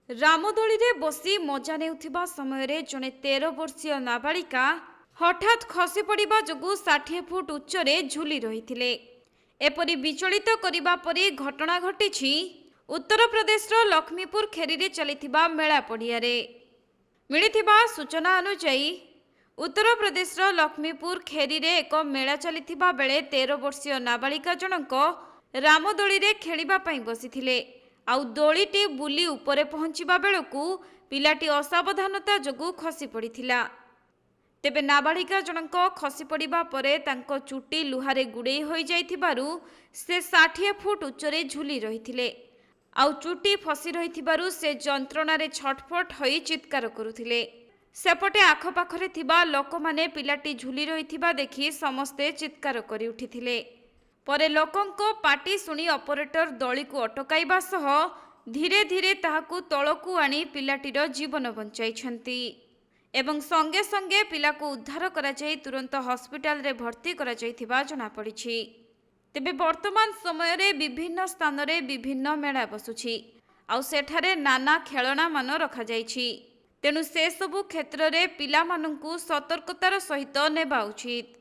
रामदोली रे बसी मजा नेउथिबा समय जड़े 13 वर्षीय नाबालिका हठात खसी पड़ा जो 60 फुट उच्चरे झुली रही एपरी विचलित करने परी घटना घटी उत्तर प्रदेश लक्ष्मीपुर खेरी रे चलिथिबा मेला पड़िया मिलिथिबा सूचना अनुसार उत्तर प्रदेश लक्ष्मीपुर खेरी रे एक मेला चलिथिबा बेले 13 वर्षीय नाबालिका जनक रामदोली रे खेलिबा पई बसिथिले आउ दोलीटी बुली उपरे पहुंचीबा बेलकू पिलाटी असावधानता जोगु खसी पड़िथिला। तेबे नाबालिका जनक खसी पड़िबा परे तांको चुटी लुहारे गुड़ेई होई जाइथिबारु से 60 फुट उच्चरे झुली रहिथिले आउ चुटी फसी रहिथिबारु से जंत्रणारे छटफट होई चित्कार करुथिले। सेपटे आखपाखरे थिबा लोकमाने पिलाटी झुली रहिथिबा देखि समस्ते चित्कार करि उठिथिले। परे लोकंको पाटी सुनी ऑपरेटर दली को अटकाइबा सह धीरे धीरे ताहाकु तळकु आनी पिलाटीर जीवन बंचाइछंती एवं संगे संगे पिला को उद्धार करा जाई तुरंत हॉस्पिटल रे भर्ती करा जाइथिबा जणा पड़िछि। तेबे वर्तमान समय रे विभिन्न स्थान रे विभिन्न मेला बसुछि आउ सेठारे नाना खेलना मान रखा जाइछि। तेणु से सबु क्षेत्र रे पिला मानंकु सतर्कतार सहित नेबा उचित।